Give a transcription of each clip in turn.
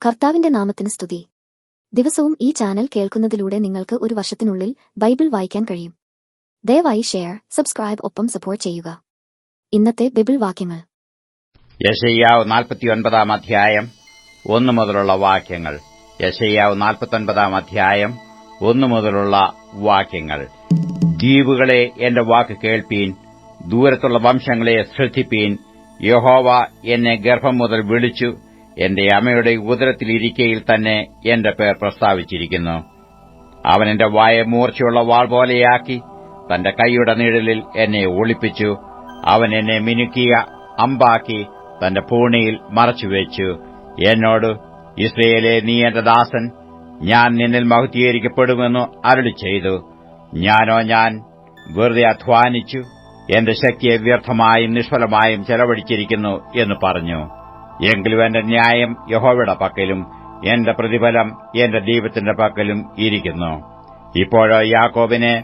കർത്താവിന്റെ നാമത്തിന് സ്തുതി. ദിവസവും ഈ ചാനൽ കേൾക്കുന്നതിലൂടെ നിങ്ങൾക്ക് ഒരു വർഷത്തിനുള്ളിൽ ബൈബിൾ വായിക്കാൻ കഴിയും. ദയവായി ഷെയർ, സബ്സ്ക്രൈബ് ഒപ്പം സപ്പോർട്ട് ചെയ്യുക. ഇന്നത്തെ ബൈബിൾ വാക്യങ്ങൾ: യെശയ്യാവ് 49 അധ്യായം 1 മുതലുള്ള വാക്യങ്ങൾ. യെശയ്യാവ് 49 അധ്യായം 1 മുതലുള്ള വാക്യങ്ങൾ. ദ്വീപുകളെ എന്റെ വാക്ക് കേൾപ്പീൻ, ദൂരത്തുള്ള വംശങ്ങളെ ശ്രദ്ധിപ്പീൻ. യഹോവ എന്നെ ഗർഭം മുതൽ വിളിച്ചു, എന്റെ അമ്മയുടെ ഉദരത്തിലിരിക്കയിൽ തന്നെ എന്റെ പേർ പ്രസ്താവിച്ചിരിക്കുന്നു. അവൻ എന്റെ വായ മൂർച്ചയുള്ള വാൾ പോലെയാക്കി, തന്റെ കൈയുടെ നിഴലിൽ എന്നെ ഒളിപ്പിച്ചു. അവൻ എന്നെ മിനുക്കിയ അമ്പാക്കി തന്റെ പൂണിയിൽ മറച്ചുവെച്ചു. എന്നോട്, ഇസ്രയേലേ, നീ എന്റെ ദാസൻ, ഞാൻ നിന്നിൽ മഹത്വീകരിക്കപ്പെടുമെന്ന് അരുളി ചെയ്തു. ഞാൻ വെറുതെ അധ്വാനിച്ചു, എന്റെ ശക്തിയെ വ്യർത്ഥമായും നിഷ്ഫലമായും ചെലവഴിച്ചിരിക്കുന്നു എന്ന് പറഞ്ഞു. എങ്കിലും എന്റെ ന്യായം യഹോവയുടെ പക്കലും എന്റെ പ്രതിഫലം എന്റെ ദൈവത്തിന്റെ പക്കലും ഇരിക്കുന്നു. ഇപ്പോഴോ യാക്കോബിനെ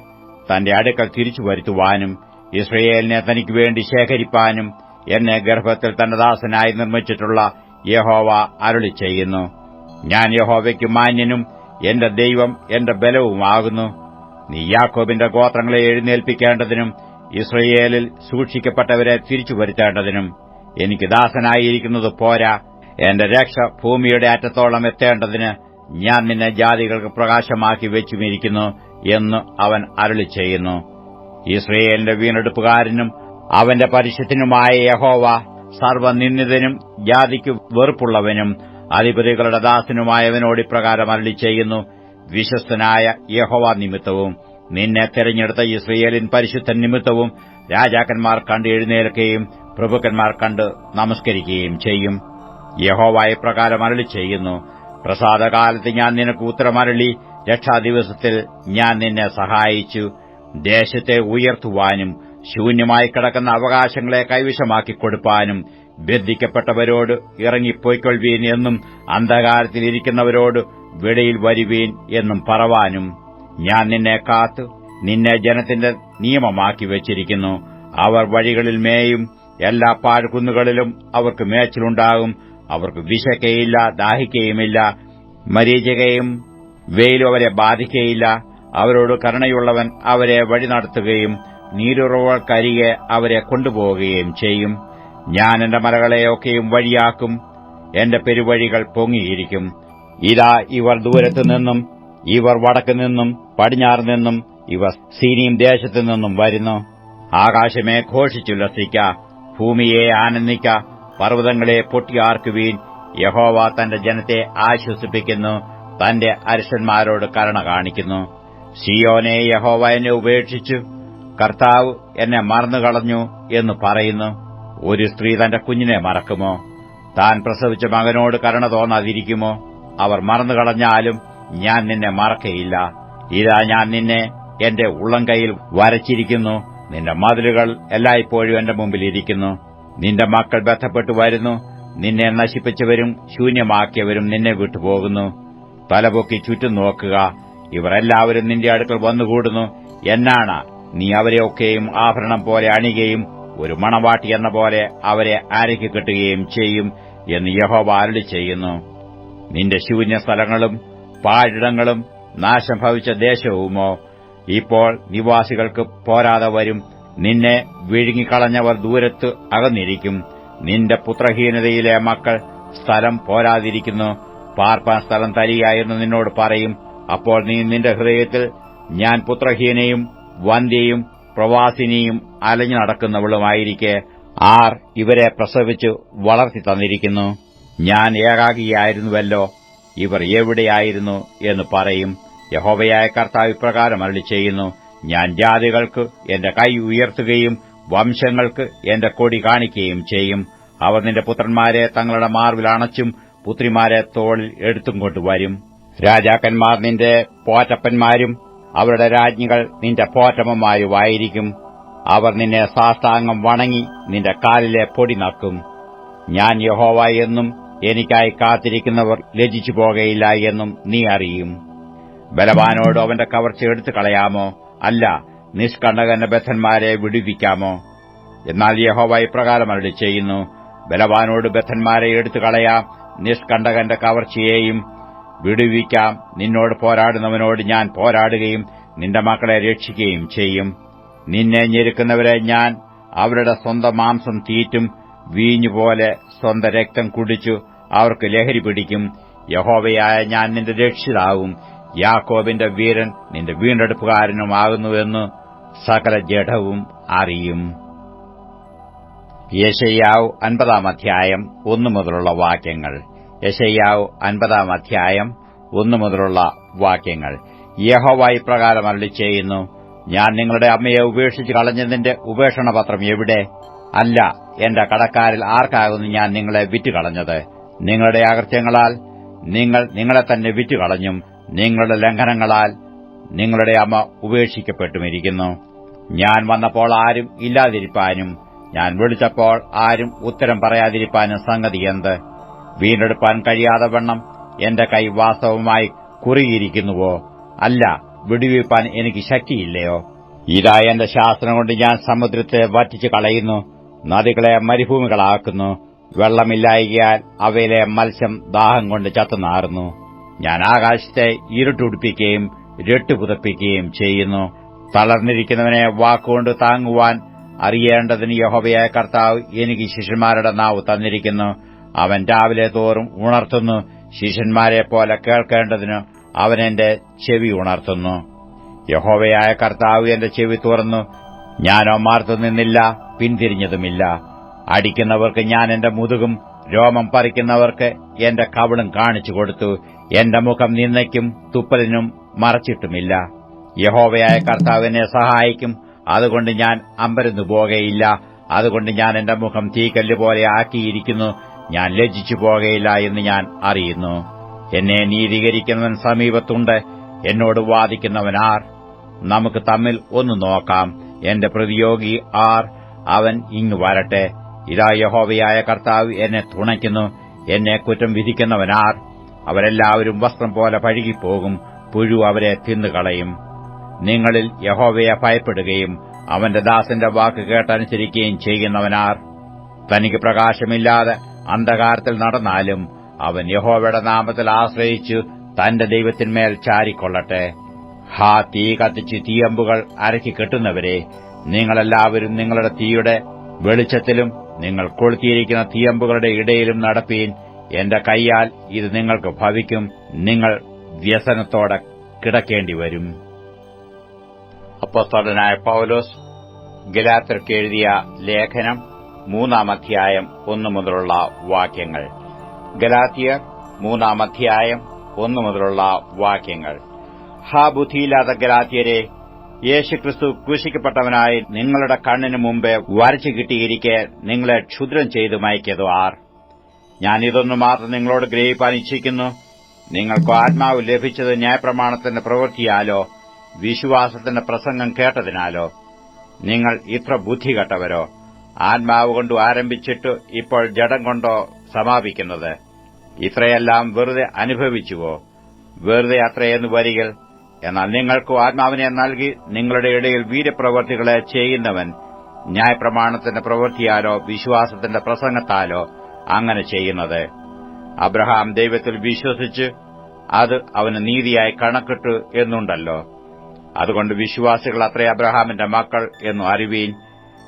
തന്റെ അടുക്കൽ തിരിച്ചു വരുത്തുവാനും ഇസ്രയേലിനെ തനിക്ക് വേണ്ടി ശേഖരിപ്പാനും എന്നെ ഗർഭത്തിൽ തന്റെ ദാസനായി നിർമ്മിച്ചിട്ടുള്ള യഹോവ അരുളി ചെയ്യുന്നു. ഞാൻ യഹോവയ്ക്ക് മാന്യനും എന്റെ ദൈവം എന്റെ ബലവുമാകുന്നു. നീ യാക്കോബിന്റെ ഗോത്രങ്ങളെ എഴുന്നേൽപ്പിക്കേണ്ടതിനും ഇസ്രയേലിൽ സൂക്ഷിക്കപ്പെട്ടവരെ തിരിച്ചു വരുത്തേണ്ടതിനും എനിക്ക് ദാസനായിരിക്കുന്നത് പോരാ, എന്റെ രക്ഷ ഭൂമിയുടെ അറ്റത്തോളം എത്തേണ്ടതിന് ഞാൻ നിന്നെ ജാതികൾക്ക് പ്രകാശമാക്കി വെച്ചുമിരിക്കുന്നു എന്ന് അവൻ അരുളി ചെയ്യുന്നു. ഇസ്രയേലിന്റെ വീണ്ടെടുപ്പുകാരനും അവന്റെ പരിശുദ്ധനുമായ യഹോവ സർവ്വനിന്ദിതനും ജാതിക്ക് വെറുപ്പുള്ളവനും അധിപതികളുടെ ദാസനുമായവനോട് ഇപ്രകാരം അരുളി ചെയ്യുന്നു: വിശ്വസ്തനായ യഹോവ നിമിത്തവും നിന്നെ തെരഞ്ഞെടുത്ത ഇസ്രയേലിൻ പരിശുദ്ധൻ നിമിത്തവും രാജാക്കന്മാർ കണ്ട് എഴുന്നേൽക്കുകയും പ്രഭുക്കന്മാർ കണ്ട് നമസ്കരിക്കുകയും ചെയ്യും. യഹോവ ഇപ്രകാരം അരുളി ചെയ്യുന്നു: പ്രസാദകാലത്ത് ഞാൻ നിനക്ക് ഉത്തരമരുളി, രക്ഷാദിവസത്തിൽ ഞാൻ നിന്നെ സഹായിച്ചു. ദേശത്തെ ഉയർത്തുവാനും ശൂന്യമായി കിടക്കുന്ന അവകാശങ്ങളെ കൈവശമാക്കി കൊടുപ്പാനും ബന്ധിക്കപ്പെട്ടവരോട് ഇറങ്ങിപ്പോയിക്കൊള്ളുവീൻ എന്നും അന്ധകാരത്തിലിരിക്കുന്നവരോട് വെളിയിൽ വരുവീൻ എന്നും പറവാനും ഞാൻ നിന്നെ കാത്തു നിന്നെ ജനത്തിന്റെ നിയമമാക്കി വച്ചിരിക്കുന്നു. അവർ വഴികളിൽ മേയും, എല്ലാ പാഴ്കുന്നുകളിലും അവർക്ക് മേച്ചിലുണ്ടാകും. അവർക്ക് വിശക്കയില്ല, ദാഹിക്കയുമില്ല. മരീചികയും വെയിലും അവരെ ബാധിക്കയില്ല. അവരോട് കരുണയുള്ളവൻ അവരെ വഴി നടത്തുകയും നീരുറവുകൾക്കരികെ അവരെ കൊണ്ടുപോവുകയും ചെയ്യും. ഞാൻ എന്റെ മലകളെയൊക്കെയും വഴിയാക്കും, എന്റെ പെരുവഴികൾ പൊങ്ങിയിരിക്കും. ഇതാ, ഇവർ ദൂരത്തുനിന്നും, ഇവർ വടക്കുനിന്നും പടിഞ്ഞാറുനിന്നും, ഇവർ സീനീം ദേശത്തുനിന്നും വരുന്നു. ആകാശമേ, ഘോഷിച്ചുല്ലസിക്ക, ഭൂമിയെ ആനന്ദിക്ക, പർവ്വതങ്ങളെ പൊട്ടിയാർക്കുവീൻ. യഹോവ തന്റെ ജനത്തെ ആശ്വസിപ്പിക്കുന്നു, തന്റെ അരശന്മാരോട് കരുണ കാണിക്കുന്നു. സിയോനെ, യഹോവ എന്നെ ഉപേക്ഷിച്ചു, കർത്താവ് എന്നെ മറന്നുകളഞ്ഞു എന്ന് പറയുന്നു. ഒരു സ്ത്രീ തന്റെ കുഞ്ഞിനെ മറക്കുമോ? താൻ പ്രസവിച്ച മകനോട് കരുണ തോന്നാതിരിക്കുമോ? അവർ മറന്നുകളഞ്ഞാലും ഞാൻ നിന്നെ മറക്കയില്ല. ഇതാ, ഞാൻ നിന്നെ എന്റെ ഉള്ളംകൈയിൽ വരച്ചിരിക്കുന്നു. നിന്റെ മതിലുകൾ എല്ലായ്പ്പോഴും എന്റെ മുമ്പിലിരിക്കുന്നു. നിന്റെ മക്കൾ ബന്ധപ്പെട്ടു വരുന്നു. നിന്നെ നശിപ്പിച്ചവരും ശൂന്യമാക്കിയവരും നിന്നെ വിട്ടുപോകുന്നു. തലപൊക്കി ചുറ്റും നോക്കുക, ഇവർ എല്ലാവരും നിന്റെ അടുക്കൽ വന്നുകൂടുന്നു. എന്നാണ് നീ അവരെയൊക്കെയും ആഭരണം പോലെ അണിയുകയും ഒരു മണവാട്ടി എന്ന പോലെ അവരെ ആരയ്ക്ക് കെട്ടുകയും ചെയ്യും എന്ന് യഹോവ അരുളി ചെയ്യുന്നു. നിന്റെ ശൂന്യസ്ഥലങ്ങളും പാഴിടങ്ങളും നാശം ഭവിച്ച ദേശവുമോ ഇപ്പോൾ നിവാസികൾക്ക് പോരാതെ വരും. നിന്നെ വിഴുങ്ങിക്കളഞ്ഞവർ ദൂരത്ത് അകന്നിരിക്കും. നിന്റെ പുത്രഹീനതയിലെ മക്കൾ സ്ഥലം പോരാതിരിക്കുന്നു, പാർപ്പാൻ സ്ഥലം തരിക എന്ന് നിന്നോട് പറയും. അപ്പോൾ നീ നിന്റെ ഹൃദയത്തിൽ, ഞാൻ പുത്രഹീനയും വന്ധ്യയും പ്രവാസിനിയും അലഞ്ഞു നടക്കുന്നവളുമായിരിക്കെ ആർ ഇവരെ പ്രസവിച്ചു വളർത്തി തന്നിരിക്കുന്നു? ഞാൻ ഏകാഗിയായിരുന്നുവല്ലോ, ഇവർ എവിടെയായിരുന്നു എന്ന് പറയും. യഹോവയായ കർത്താവ് ഇപ്രകാരം അരുളി ചെയ്യുന്നു: ഞാൻ ജാതികൾക്ക് എന്റെ കൈ ഉയർത്തുകയും വംശങ്ങൾക്ക് എന്റെ കൊടി കാണിക്കുകയും ചെയ്യും. അവർ നിന്റെ പുത്രന്മാരെ തങ്ങളുടെ മാർവിൽ അണച്ചും പുത്രിമാരെ തോളിൽ എടുത്തും കൊണ്ടുവരും. രാജാക്കന്മാർ നിന്റെ പോറ്റപ്പന്മാരും അവരുടെ രാജ്ഞികൾ നിന്റെ പോറ്റമ്മമാരുമായിരിക്കും. അവർ നിന്നെ സാഷ്ടാംഗം വണങ്ങി നിന്റെ കാലിലെ പൊടി നക്കും. ഞാൻ യഹോവ എന്നും എനിക്കായി കാത്തിരിക്കുന്നവർ ലജ്ജിച്ചു പോകയില്ല എന്നും നീ അറിയും. ബലവാനോട് അവന്റെ കവർച്ച എടുത്തു കളയാമോ? അല്ല, നിഷ്കണ്ടകന്റെ ബദ്ധന്മാരെ വിടുവിക്കാമോ? എന്നാൽ യഹോവ ഇപ്രകാരം അരുളി ചെയ്യുന്നു: ബലവാനോട് ബദ്ധന്മാരെ എടുത്തു കളയാം, നിഷ്കണ്ടകന്റെ കവർച്ചയെയും വിടുവിക്കാം. നിന്നോട് പോരാടുന്നവനോട് ഞാൻ പോരാടുകയും നിന്റെ മക്കളെ രക്ഷിക്കുകയും ചെയ്യും. നിന്നെ ഞെരുക്കുന്നവരെ ഞാൻ അവരുടെ സ്വന്തം മാംസം തീറ്റും. വീഞ്ഞുപോലെ സ്വന്തം രക്തം കുടിച്ചു അവർക്ക് ലഹരി പിടിക്കും. യഹോവയായ ഞാൻ നിന്റെ രക്ഷിതാവും യാക്കോബിന്റെ വീരൻ നിന്റെ വീണ്ടെടുപ്പുകാരനുമാകുന്നുവെന്ന് സകല ജഡവും അറിയും. യെശയ്യാവ് 50 അധ്യായം 1 മുതലുള്ള വാക്യങ്ങൾ. യെശയ്യാവ് 50 അധ്യായം 1 മുതലുള്ള വാക്യങ്ങൾ. യഹോവ ഇപ്രകാരം അരുളിച്ചെയ്യുന്നു: ഞാൻ നിങ്ങളുടെ അമ്മയെ ഉപേക്ഷിച്ച് കളഞ്ഞതിന്റെ ഉപേക്ഷണപത്രം എവിടെ? അല്ല, എന്റെ കടക്കാരിൽ ആർക്കാകുന്നു ഞാൻ നിങ്ങളെ വിറ്റുകളഞ്ഞത്? നിങ്ങളുടെ അകൃത്യങ്ങളാൽ നിങ്ങൾ നിങ്ങളെ തന്നെ വിറ്റുകളഞ്ഞും നിങ്ങളുടെ ലംഘനങ്ങളാൽ നിങ്ങളുടെ അമ്മ ഉപേക്ഷിക്കപ്പെട്ടുമിരിക്കുന്നു. ഞാൻ വന്നപ്പോൾ ആരും ഇല്ലാതിരിപ്പാനും ഞാൻ വിളിച്ചപ്പോൾ ആരും ഉത്തരം പറയാതിരിപ്പാനും സംഗതി എന്ത്? വീണ്ടെടുപ്പാൻ കഴിയാതെ വണ്ണം എന്റെ കൈ വാസ്തവമായി കുറുകിയിരിക്കുന്നുവോ? അല്ല, വിടുവിപ്പാൻ എനിക്ക് ശക്തിയില്ലയോ? ഇതാ, എന്റെ ശാസനം കൊണ്ട് ഞാൻ സമുദ്രത്തെ വറ്റിച്ചു കളയുന്നു, നദികളെ മരുഭൂമികളാക്കുന്നു. വെള്ളമില്ലായികയാൽ അവയിലെ മത്സ്യം ദാഹം കൊണ്ട് ചത്തുനാറുന്നു. ഞാൻ ആകാശത്തെ ഇരുട്ടുടിപ്പിക്കുകയും രട്ടുപുതപ്പിക്കുകയും ചെയ്യുന്നു. തളർന്നിരിക്കുന്നവനെ വാക്കുകൊണ്ട് താങ്ങുവാൻ അറിയേണ്ടതിന് യഹോവയായ കർത്താവ് എനിക്ക് ശിഷ്യന്മാരുടെ നാവ് തന്നിരിക്കുന്നു. അവൻ രാവിലെ തോറും ഉണർത്തുന്നു. ശിഷ്യന്മാരെപ്പോലെ കേൾക്കേണ്ടതിന് അവൻ എന്റെ ചെവി ഉണർത്തുന്നു. യഹോവയായ കർത്താവ് എന്റെ ചെവി തുറന്നു. ഞാനോ മാർത്തു നിന്നില്ല, പിന്തിരിഞ്ഞതുമില്ല. അടിക്കുന്നവർക്ക് ഞാൻ എന്റെ മുതുകും രോമം പറിക്കുന്നവർക്ക് എന്റെ കവിളും കാണിച്ചു കൊടുത്തു. എന്റെ മുഖം നിന്ദയ്ക്കും തുപ്പലിനും മറച്ചിട്ടുമില്ല. യഹോവയായ കർത്താവ് എന്നെ സഹായിക്കും. അതുകൊണ്ട് ഞാൻ അമ്പരന്നു പോകയില്ല. അതുകൊണ്ട് ഞാൻ എന്റെ മുഖം തീക്കല്ല് പോലെ ആക്കിയിരിക്കുന്നു. ഞാൻ ലജ്ജിച്ചു പോകയില്ല എന്ന് ഞാൻ അറിയുന്നു. എന്നെ നീതീകരിക്കുന്നവൻ സമീപത്തുണ്ട്. എന്നോട് വാദിക്കുന്നവൻ ആർ? നമുക്ക് തമ്മിൽ ഒന്ന് നോക്കാം. എന്റെ പ്രതിയോഗി ആർ? അവൻ ഇങ്ങു വരട്ടെ. ഇതാ, യഹോവയായ കർത്താവ് എന്നെ തുണയ്ക്കുന്നു. എന്നെ കുറ്റം വിധിക്കുന്നവനാർ? അവരെല്ലാവരും വസ്ത്രം പോലെ പഴുകിപ്പോകും. പുഴു അവരെ തിന്നുകളയും. നിങ്ങളിൽ യഹോവയെ ഭയപ്പെടുകയും അവന്റെ ദാസന്റെ വാക്ക് കേട്ടനുസരിക്കുകയും ചെയ്യുന്നവനാർ? തനിക്ക് പ്രകാശമില്ലാതെ അന്ധകാരത്തിൽ നടന്നാലും അവൻ യഹോവയുടെ നാമത്തിൽ ആശ്രയിച്ചു തന്റെ ദൈവത്തിന്മേൽ ചാരിക്കൊള്ളട്ടെ. തീ കത്തിച്ച് തീയമ്പുകൾ അരക്കി കെട്ടുന്നവരെ, നിങ്ങളെല്ലാവരും നിങ്ങളുടെ തീയുടെ വെളിച്ചത്തിലും നിങ്ങൾ കൊളുത്തിയിരിക്കുന്ന തീയമ്പുകളുടെ ഇടയിലും നടപ്പീൻ. എന്റെ കൈയാൽ ഇത് നിങ്ങൾക്ക് ഭവിക്കും. നിങ്ങൾ വ്യസനത്തോടെ കിടക്കേണ്ടിവരും. അപ്പോസ്തലനായ പൗലോസ് ഗലാത്യർക്ക് എഴുതിയ ലേഖനം 3 അധ്യായം 1 മുതലുള്ള വാക്യങ്ങൾ. ഗലാത്യർ 3 അധ്യായം 1 മുതലുള്ള വാക്യങ്ങൾ. ബുദ്ധിയില്ലാത്ത ഗലാത്യരെ, യേശുക്രിസ്തു ക്രൂശിക്കപ്പെട്ടവനായി നിങ്ങളുടെ കണ്ണിന് മുമ്പേ വരച്ചു കിട്ടിയിരിക്കെ നിങ്ങളെ ക്ഷുദ്രം ചെയ്തു മയക്കിയതു ആർ? ഞാൻ ഇതൊന്നു മാത്രം നിങ്ങളോട് ഗ്രഹിപ്പാൻ ഇച്ഛിക്കുന്നു. നിങ്ങൾക്ക് ആത്മാവ് ലഭിച്ചത് ന്യായപ്രമാണത്തിന്റെ പ്രവൃത്തിയാലോ വിശ്വാസത്തിന്റെ പ്രസംഗം കേട്ടതിനാലോ? നിങ്ങൾ ഇത്ര ബുദ്ധികെട്ടവരോ? ആത്മാവ് കൊണ്ടു ആരംഭിച്ചിട്ട് ഇപ്പോൾ ജഡം കൊണ്ടോ സമാപിക്കുന്നത്? ഇത്രയെല്ലാം വെറുതെ അനുഭവിച്ചുവോ? വെറുതെ അത്രയെന്ന് വരികൾ. എന്നാൽ നിങ്ങൾക്ക് ആത്മാവിനെ നൽകി നിങ്ങളുടെ ഇടയിൽ വീര്യപ്രവൃത്തികളെ ചെയ്യുന്നവൻ ന്യായപ്രമാണത്തിന്റെ പ്രവൃത്തിയാലോ വിശ്വാസത്തിന്റെ പ്രസംഗത്താലോ അങ്ങനെ ചെയ്യുന്നത്. അബ്രഹാം ദൈവത്തിൽ വിശ്വസിച്ച് അത് അവന് നീതിയായി കണക്കിട്ടു എന്നുണ്ടല്ലോ. അതുകൊണ്ട് വിശ്വാസികൾ അത്രേ അബ്രഹാമിന്റെ മക്കൾ എന്നു അറിവീൻ.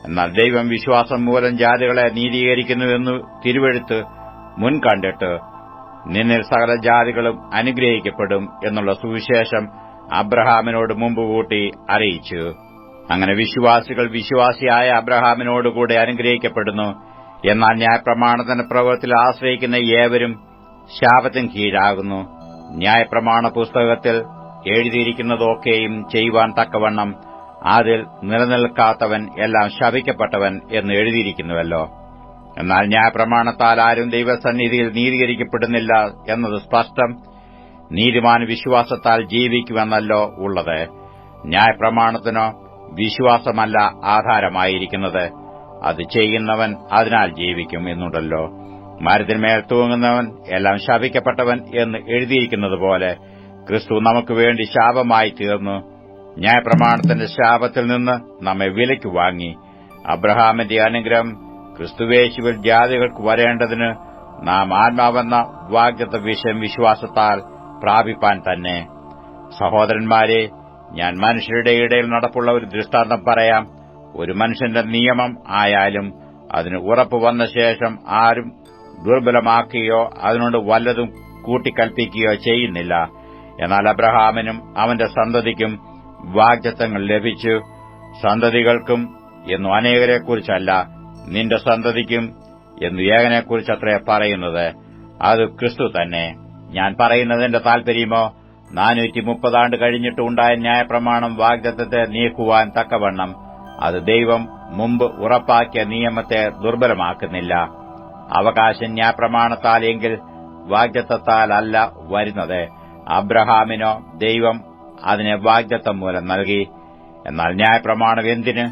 എന്നാൽ ദൈവം വിശ്വാസം മൂലം ജാതികളെ നീതീകരിക്കുന്നുവെന്നു തിരുവെഴുത്ത് മുൻകണ്ടിട്ട് നിന്നിൽ സകല ജാതികളും അനുഗ്രഹിക്കപ്പെടും എന്നുള്ള സുവിശേഷം അബ്രഹാമിനോട് മുമ്പ് കൂട്ടി അറിയിച്ചു. അങ്ങനെ വിശ്വാസികൾ വിശ്വാസിയായ അബ്രഹാമിനോടുകൂടെ അനുഗ്രഹിക്കപ്പെടുന്നു. എന്നാൽ ന്യായപ്രമാണത്തിന്റെ പ്രവൃത്തിയിൽ ആശ്രയിക്കുന്ന ഏവരും ശാപത്തിന് കീഴാകുന്നു. ന്യായപ്രമാണ പുസ്തകത്തിൽ എഴുതിയിരിക്കുന്നതൊക്കെയും ചെയ്യുവാൻ തക്കവണ്ണം അതിൽ നിലനിൽക്കാത്തവൻ എല്ലാം ശപിക്കപ്പെട്ടവൻ എന്ന് എഴുതിയിരിക്കുന്നുവല്ലോ. എന്നാൽ ന്യായപ്രമാണത്താൽ ആരും ദൈവസന്നിധിയിൽ നീതീകരിക്കപ്പെടുന്നില്ല എന്നത് സ്പഷ്ടം. നീതിമാൻ വിശ്വാസത്താൽ ജീവിക്കുമെന്നല്ലോ ഉള്ളത്. ന്യായപ്രമാണത്തിനോ വിശ്വാസമല്ല ആധാരമായിരിക്കുന്നത്, അത് ചെയ്യുന്നവൻ അതിനാൽ ജീവിക്കും എന്നുണ്ടല്ലോ. മരത്തിന്മേൽ തൂങ്ങുന്നവൻ എല്ലാം ശപിക്കപ്പെട്ടവൻ എന്ന് എഴുതിയിരിക്കുന്നതുപോലെ ക്രിസ്തു നമുക്ക് വേണ്ടി ശാപമായി തീർന്നു. ന്യായപ്രമാണത്തിന്റെ ശാപത്തിൽ നിന്ന് നമ്മെ വിലയ്ക്ക് വാങ്ങി. അബ്രഹാമിന്റെ അനുഗ്രഹം ക്രിസ്തുവേശുവിൽ ജാതികൾക്ക് വരേണ്ടതിന് നാം ആത്മാവെന്ന വാഗ്ദത്ത വിഷയം വിശ്വാസത്താൽ പ്രാപിപ്പാൻ തന്നെ. സഹോദരന്മാരെ, ഞാൻ മനുഷ്യരുടെ ഇടയിൽ നടപ്പുള്ള ഒരു ദൃഷ്ടാന്തം പറയാം. ഒരു മനുഷ്യന്റെ നിയമം ആയാലും അതിന് ഉറപ്പ് വന്ന ശേഷം ആരും ദുർബലമാക്കുകയോ അതിനോട് വല്ലതും കൂട്ടിക്കൽപ്പിക്കുകയോ ചെയ്യുന്നില്ല. എന്നാൽ അബ്രഹാമിനും അവന്റെ സന്തതിക്കും വാഗ്ദത്തങ്ങൾ ലഭിച്ചു. സന്തതികൾക്കും എന്നു അനേകരെക്കുറിച്ചല്ല, നിന്റെ സന്തതിക്കും എന്നു ഏകനെക്കുറിച്ചത്രേ പറയുന്നത്. അത് ക്രിസ്തു തന്നെ. ഞാൻ പറയുന്നതിന്റെ താൽപര്യമോ 430 ആണ്ട് കഴിഞ്ഞിട്ട് ഉണ്ടായ ന്യായപ്രമാണം വാഗ്ദത്തത്തെ നീക്കുവാൻ തക്കവണ്ണം അത് ദൈവം മുമ്പ് ഉറപ്പാക്കിയ നിയമത്തെ ദുർബലമാക്കുന്നില്ല. അവകാശം ന്യായപ്രമാണത്താൽ എങ്കിൽ വാഗ്ദത്തത്താൽ അല്ല വരുന്നത്. അബ്രഹാമിനോ ദൈവം അതിനെ വാഗ്ദത്തം മൂലം നൽകി. എന്നാൽ ന്യായപ്രമാണം എന്തിന്?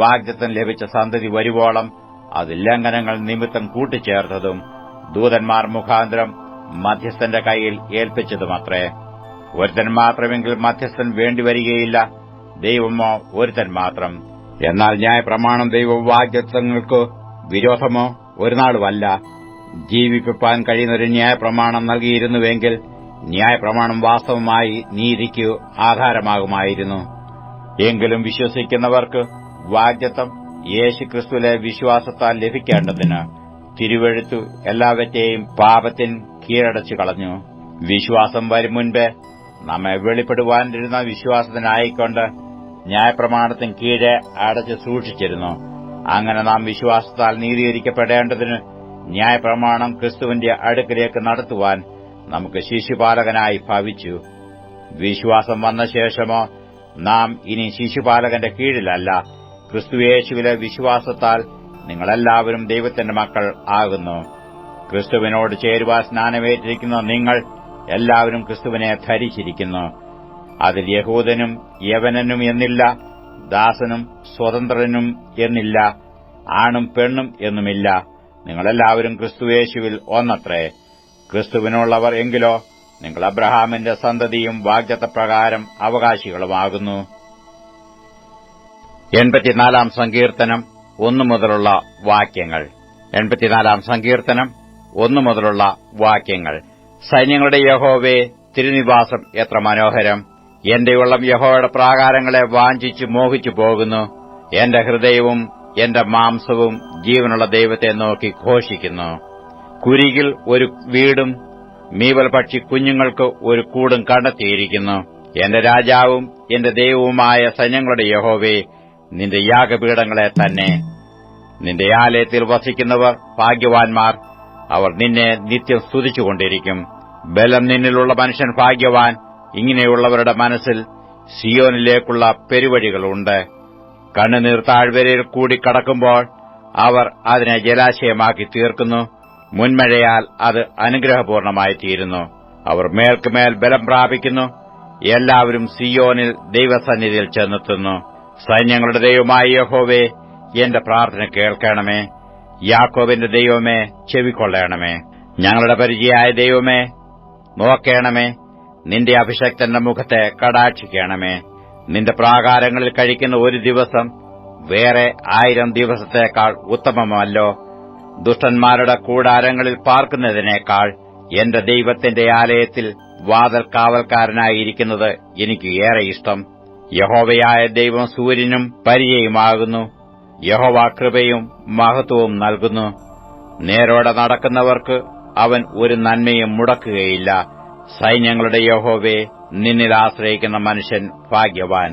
വാഗ്ദത്തം ലഭിച്ച സന്തതി വരുവോളം അത് ലംഘനങ്ങൾ നിമിത്തം കൂട്ടിച്ചേർത്തതും ദൂതന്മാർ മുഖാന്തരം മധ്യസ്ഥന്റെ കൈയിൽ ഏൽപ്പിച്ചതുമത്രേ. ഒരുത്തൻ മാത്രമെങ്കിൽ മധ്യസ്ഥൻ വേണ്ടിവരികയില്ല, ദൈവമോ ഒരുത്തൻ മാത്രം. എന്നാൽ ന്യായപ്രമാണം ദൈവവാഗ്ദത്തങ്ങൾക്ക് വിരോധമോ ഒരുനാളുമല്ല. ജീവിപ്പിപ്പാൻ കഴിയുന്നൊരു ന്യായപ്രമാണം നൽകിയിരുന്നുവെങ്കിൽ ന്യായപ്രമാണം വാസ്തവമായി നീതിക്ക് ആധാരമാകുമായിരുന്നു. എങ്കിലും വിശ്വസിക്കുന്നവർക്ക് വാഗ്ദത്തം യേശുക്രിസ്തുവിലെ വിശ്വാസത്താൽ ലഭിക്കേണ്ടതിന് തിരുവെഴുത്തു എല്ലാവറ്റെയും പാപത്തിൻ കീഴടച്ചു കളഞ്ഞു. വിശ്വാസം വരും മുൻപേ നമ്മെ വെളിപ്പെടുവാനിരുന്ന വിശ്വാസത്തിനായിക്കൊണ്ട് ന്യായപ്രമാണത്തിന് കീഴെ അടച്ച് സൂക്ഷിച്ചിരുന്നു. അങ്ങനെ നാം വിശ്വാസത്താൽ നീതീകരിക്കപ്പെടേണ്ടതിന് ന്യായപ്രമാണം ക്രിസ്തുവിന്റെ അടുക്കിലേക്ക് നടത്തുവാൻ നമുക്ക് ശിശുപാലകനായി ഭവിച്ചു. വിശ്വാസം വന്ന ശേഷമോ നാം ഇനി ശിശുപാലകന്റെ കീഴിലല്ല, ക്രിസ്തുയേശുവിലെ വിശ്വാസത്താൽ നിങ്ങളെല്ലാവരും ദൈവത്തിന്റെ മക്കൾ ആകുന്നു. ക്രിസ്തുവിനോട് ചേരുവാൻ സ്നാനമേറ്റിരിക്കുന്ന നിങ്ങൾ എല്ലാവരും ക്രിസ്തുവിനെ ധരിച്ചിരിക്കുന്നു. അതിൽ യഹൂദനും യവനനും എന്നില്ല, ദാസനും സ്വതന്ത്രനും എന്നില്ല, ആണും പെണ്ണും എന്നുമില്ല. നിങ്ങളെല്ലാവരും ക്രിസ്തുയേശുവിൽ ഒന്നത്രേ. ക്രിസ്തുവിനുള്ളവർ എങ്കിലോ നിങ്ങൾ അബ്രഹാമിന്റെ സന്തതിയും വാഗ്ദത്തപ്രകാരം അവകാശികളുമാകുന്നു. 84 സങ്കീർത്തനം 1 മുതലുള്ള വാക്യങ്ങൾ. 84 സങ്കീർത്തനം 1 മുതലുള്ള വാക്യങ്ങൾ. സൈന്യങ്ങളുടെ യഹോവേ, തിരുനിവാസം എത്ര മനോഹരം! എന്റെ ഉള്ളം യഹോവയുടെ പ്രാകാരങ്ങളെ വാഞ്ചിച്ചു മോഹിച്ചു പോകുന്നു. എന്റെ ഹൃദയവും എന്റെ മാംസവും ജീവനുള്ള ദൈവത്തെ നോക്കി ഘോഷിക്കുന്നു. കുരികിൽ ഒരു വീടും മീവൽ പക്ഷി കുഞ്ഞുങ്ങൾക്ക് ഒരു കൂടും കണ്ടെത്തിയിരിക്കുന്നു. എന്റെ രാജാവും എന്റെ ദൈവവുമായ സൈന്യങ്ങളുടെ യഹോവേ, നിന്റെ യാഗപീഠങ്ങളെ തന്നെ. നിന്റെ ആലയത്തിൽ വസിക്കുന്നവർ ഭാഗ്യവാൻമാർ, അവർ നിന്നെ നിത്യം സ്തുതിച്ചുകൊണ്ടിരിക്കും. ബലം നിന്നിലുള്ള മനുഷ്യൻ ഭാഗ്യവാൻ. ഇങ്ങനെയുള്ളവരുടെ മനസ്സിൽ സിയോനിലേക്കുള്ള പെരുവഴികളുണ്ട്. കണ്ണുനീർ താഴ്വരയിൽ കൂടി കടക്കുമ്പോൾ അവർ അതിനെ ജലാശയമാക്കി തീർക്കുന്നു. മുൻമഴയാൽ അത് അനുഗ്രഹപൂർണമായി തീരുന്നു. അവർ മേൽക്കുമേൽ ബലം പ്രാപിക്കുന്നു. എല്ലാവരും സിയോനിൽ ദൈവസന്നിധിയിൽ ചെന്നെത്തുന്നു. സൈന്യങ്ങളുടെ ദൈവമായ യഹോവേ, എന്റെ പ്രാർത്ഥന കേൾക്കണമേ. യാക്കോബിന്റെ ദൈവമേ, ചെവിക്കൊള്ളണമേ. ഞങ്ങളുടെ പരിചയായ ദൈവമേ, നോക്കേണമേ. നിന്റെ അഭിഷക്തന്റെ മുഖത്തെ കടാക്ഷിക്കണമേ. നിന്റെ പ്രാകാരങ്ങളിൽ കഴിക്കുന്ന ഒരു ദിവസം വേറെ 1000 ദിവസത്തേക്കാൾ ഉത്തമമല്ലോ. ദുഷ്ടന്മാരുടെ കൂടാരങ്ങളിൽ പാർക്കുന്നതിനേക്കാൾ എന്റെ ദൈവത്തിന്റെ ആലയത്തിൽ വാതിൽ കാവൽക്കാരനായിരിക്കുന്നത് എനിക്ക് ഏറെ ഇഷ്ടം. യഹോവയായ ദൈവം സൂര്യനും പരിചയമാകുന്നു. യഹോവ കൃപയും മഹത്വവും നൽകുന്നു. നേരോടെ നടക്കുന്നവർക്ക് അവൻ ഒരു നന്മയും മുടക്കുകയില്ല. സൈന്യങ്ങളുടെ യഹോവേ, നിന്നിൽ ആശ്രയിക്കുന്ന മനുഷ്യൻ ഭാഗ്യവാൻ.